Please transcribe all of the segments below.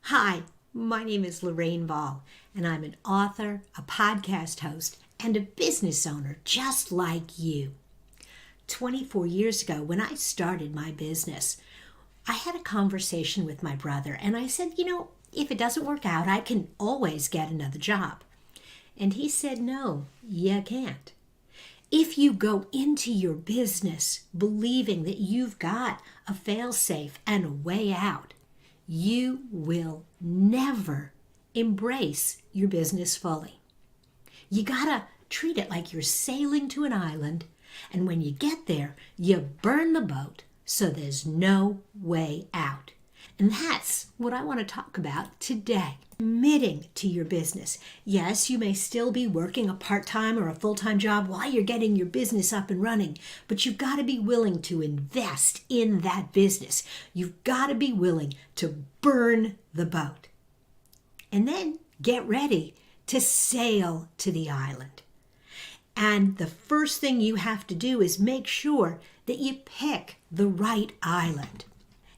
Hi, my name is Lorraine Ball, and I'm an author, a podcast host, and a business owner just like you. 24 years ago, when I started my business, I had a conversation with my brother, and I said, if it doesn't work out, I can always get another job. And he said, no, you can't. If you go into your business believing that you've got a fail-safe and a way out, you will never embrace your business fully. You gotta treat it like you're sailing to an island, and when you get there, you burn the boat so there's no way out. And that's what I want to talk about today. Committing to your business. Yes, you may still be working a part-time or a full-time job while you're getting your business up and running, but you've got to be willing to invest in that business. You've got to be willing to burn the boat. And then get ready to sail to the island. And the first thing you have to do is make sure that you pick the right island.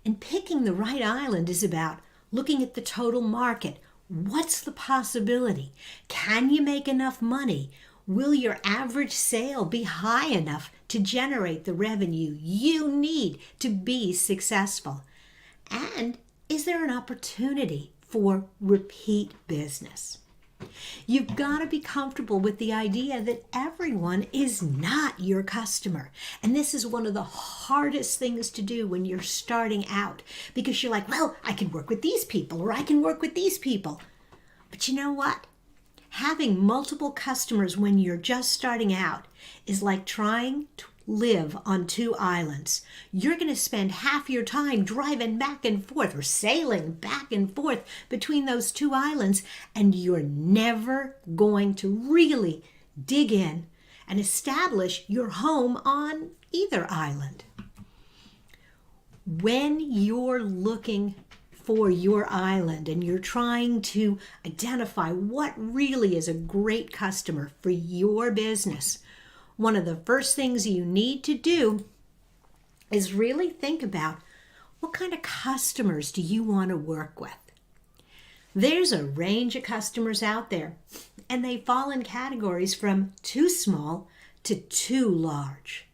And picking the right island is about looking at the total market. What's the possibility? Can you make enough money? Will your average sale be high enough to generate the revenue you need to be successful? And is there an opportunity for repeat business? You've got to be comfortable with the idea that everyone is not your customer. And this is one of the hardest things to do when you're starting out, because you're like, well, I can work with these people or I can work with these people. But you know what? Having multiple customers when you're just starting out is like trying to live on two islands. You're going to spend half your time driving back and forth or sailing back and forth between those two islands, and you're never going to really dig in and establish your home on either island. When you're looking for your island and you're trying to identify what really is a great customer for your business, one of the first things you need to do is really think about what kind of customers do you want to work with. There's a range of customers out there, and they fall in categories from too small to too large.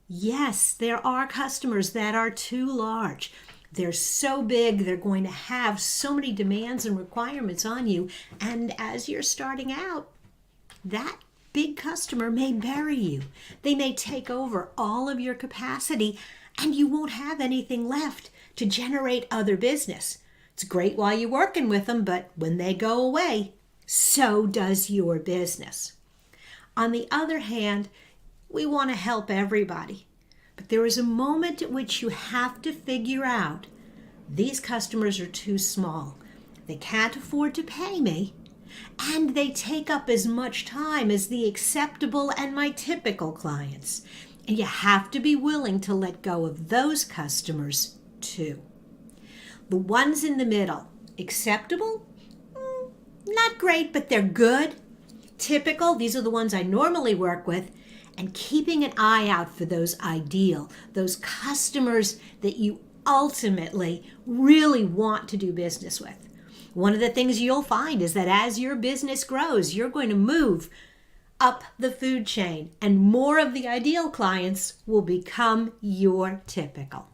Yes, there are customers that are too large. They're so big, they're going to have so many demands and requirements on you, and as you're starting out, that big customer may bury you. They may take over all of your capacity and you won't have anything left to generate other business. It's great while you're working with them, but when they go away, so does your business. On the other hand, we want to help everybody. But there is a moment at which you have to figure out these customers are too small. They can't afford to pay me. And they take up as much time as the acceptable and my typical clients. And you have to be willing to let go of those customers too. The ones in the middle, acceptable? Not great, but they're good. Typical, these are the ones I normally work with. And keeping an eye out for those ideal, those customers that you ultimately really want to do business with. One of the things you'll find is that as your business grows, you're going to move up the food chain, and more of the ideal clients will become your typical.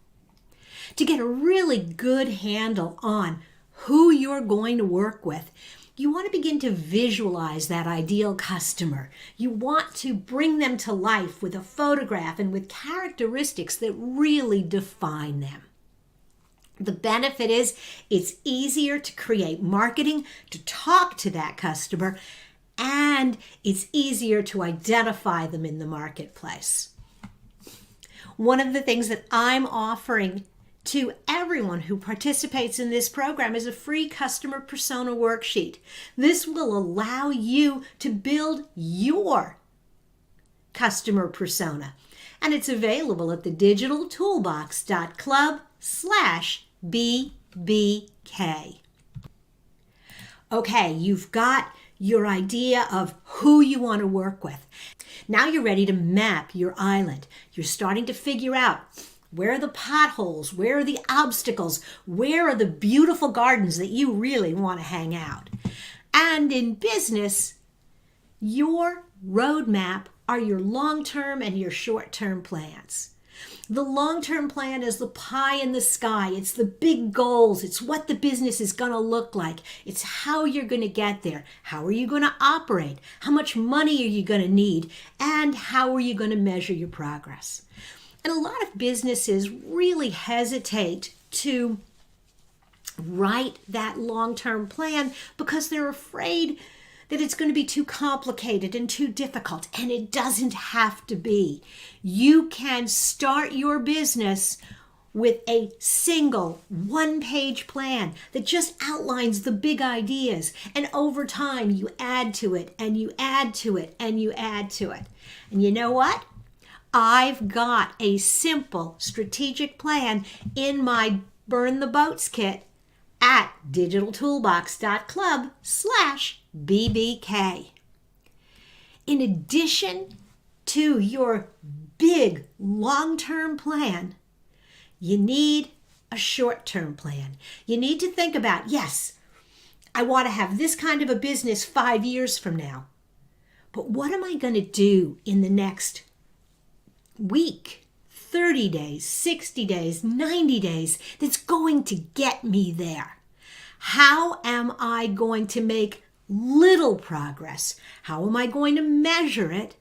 To get a really good handle on who you're going to work with, you want to begin to visualize that ideal customer. You want to bring them to life with a photograph and with characteristics that really define them. The benefit is it's easier to create marketing, to talk to that customer, and it's easier to identify them in the marketplace. One of the things that I'm offering to everyone who participates in this program is a free customer persona worksheet. This will allow you to build your customer persona, and it's available at thedigitaltoolbox.club/BBK. Okay, you've got your idea of who you want to work with. Now you're ready to map your island. You're starting to figure out Where are the potholes? Where are the obstacles? Where are the beautiful gardens that you really want to hang out? And in business, your roadmap are your long-term and your short-term plans. The long-term plan is the pie in the sky. It's the big goals. It's what the business is going to look like. It's how you're going to get there. How are you going to operate? How much money are you going to need? And how are you going to measure your progress? And a lot of businesses really hesitate to write that long-term plan because they're afraid that it's going to be too complicated and too difficult, and it doesn't have to be. You can start your business with a single one-page plan that just outlines the big ideas, and over time you add to it and you add to it and you add to it. And you know what? I've got a simple strategic plan in my Burn the Boats kit at digitaltoolbox.club/BBK. In addition to your big long-term plan, you need a short-term plan. You need to think about, yes, I want to have this kind of a business 5 years from now, but what am I going to do in the next week, 30 days, 60 days, 90 days that's going to get me there? How am I going to make little progress? How am I going to measure it?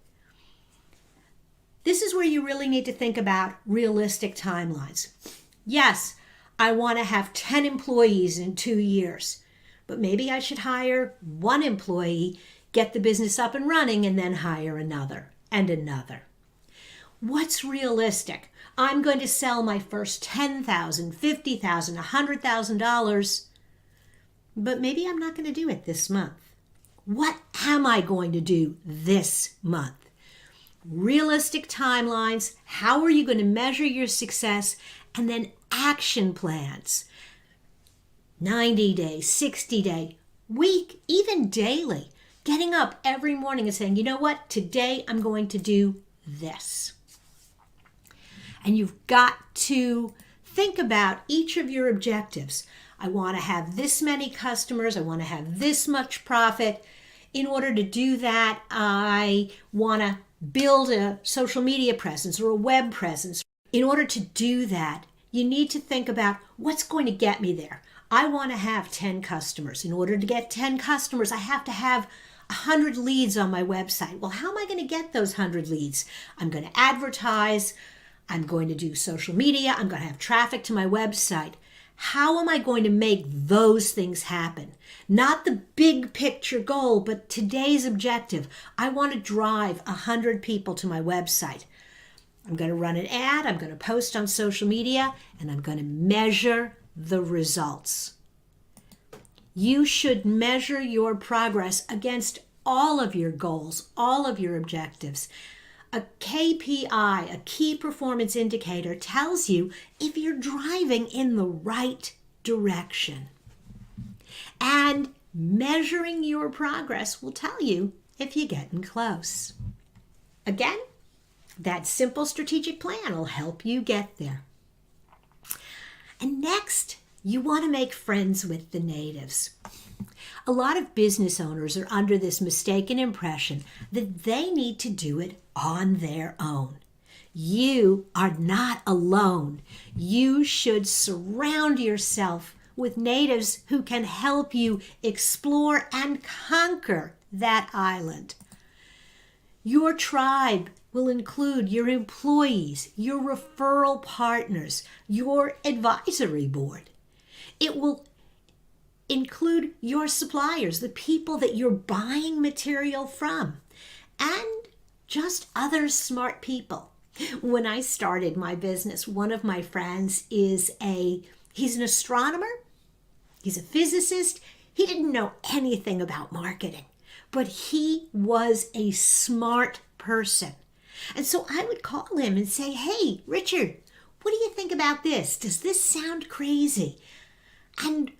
This is where you really need to think about realistic timelines. Yes, I want to have 10 employees in 2 years, but maybe I should hire 1 employee, get the business up and running, and then hire another and another. What's realistic? I'm going to sell my first $10,000, $50,000, $100,000, but maybe I'm not going to do it this month. What am I going to do this month? Realistic timelines. How are you going to measure your success? And then action plans. 90 days, 60 day, week, even daily. Getting up every morning and saying, you know what? Today I'm going to do this. And you've got to think about each of your objectives. I want to have this many customers. I want to have this much profit. In order to do that, I want to build a social media presence or a web presence. In order to do that, you need to think about what's going to get me there. I want to have 10 customers. In order to get 10 customers, I have to have 100 leads on my website. Well, how am I going to get those 100 leads? I'm going to advertise. I'm going to do social media. I'm going to have traffic to my website. How am I going to make those things happen? Not the big picture goal, but today's objective. I want to drive 100 people to my website. I'm going to run an ad. I'm going to post on social media, and I'm going to measure the results. You should measure your progress against all of your goals, all of your objectives. A KPI, a key performance indicator, tells you if you're driving in the right direction. And measuring your progress will tell you if you're getting close. Again, that simple strategic plan will help you get there. And next, you want to make friends with the natives. A lot of business owners are under this mistaken impression that they need to do it on their own. You are not alone. You should surround yourself with natives who can help you explore and conquer that island. Your tribe will include your employees, your referral partners, your advisory board. It will include your suppliers, the people that you're buying material from, and just other smart people. When I started my business, one of my friends he's an astronomer, he's a physicist. He didn't know anything about marketing, but he was a smart person. And so I would call him and say, hey, Richard, what do you think about this? Does this sound crazy? And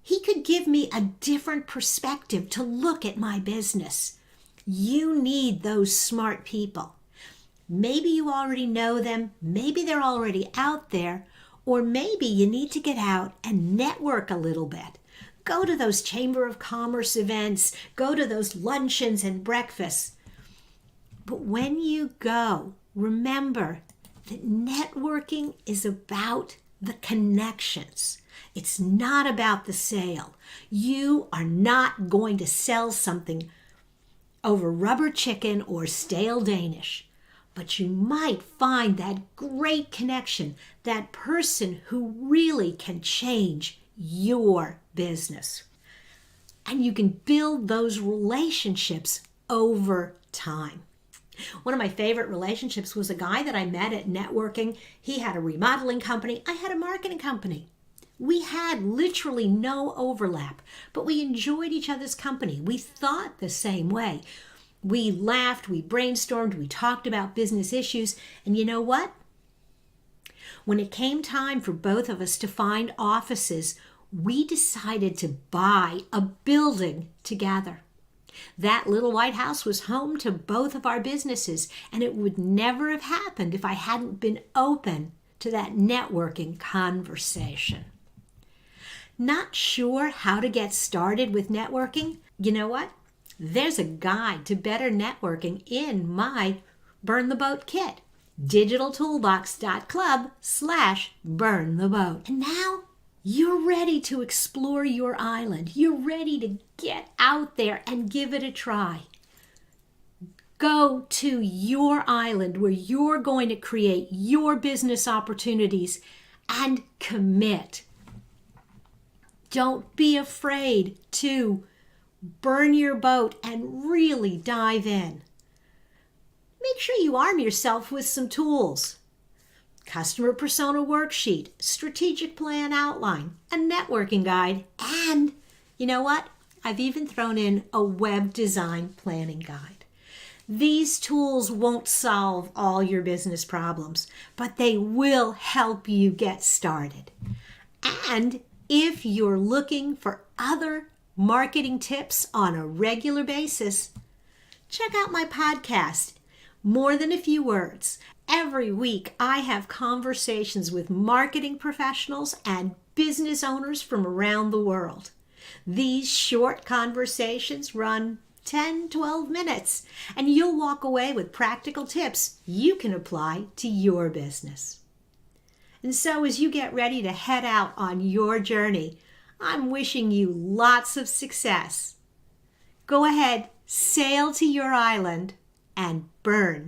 he could give me a different perspective to look at my business. You need those smart people. Maybe you already know them, maybe they're already out there, or maybe you need to get out and network a little bit. Go to those Chamber of Commerce events, go to those luncheons and breakfasts. But when you go, remember that networking is about the connections. It's not about the sale. You are not going to sell something over rubber chicken or stale Danish. But you might find that great connection, that person who really can change your business. And you can build those relationships over time. One of my favorite relationships was a guy that I met at networking. He had a remodeling company. I had a marketing company. We had literally no overlap, but we enjoyed each other's company. We thought the same way. We laughed, we brainstormed, we talked about business issues, and you know what? When it came time for both of us to find offices, we decided to buy a building together. That little white house was home to both of our businesses, and it would never have happened if I hadn't been open to that networking conversation. Not sure how to get started with networking? You know what? There's a guide to better networking in my Burn the Boat kit. digitaltoolbox.club/burntheboat. And now you're ready to explore your island. You're ready to get out there and give it a try. Go to your island where you're going to create your business opportunities and commit. Don't be afraid to burn your boat and really dive in. Make sure you arm yourself with some tools. Customer persona worksheet, strategic plan outline, a networking guide, and you know what? I've even thrown in a web design planning guide. These tools won't solve all your business problems, but they will help you get started. And if you're looking for other marketing tips on a regular basis, check out my podcast, More Than a Few Words. Every week, I have conversations with marketing professionals and business owners from around the world. These short conversations run 10-12 minutes, and you'll walk away with practical tips you can apply to your business. And so as you get ready to head out on your journey, I'm wishing you lots of success. Go ahead, sail to your island, and burn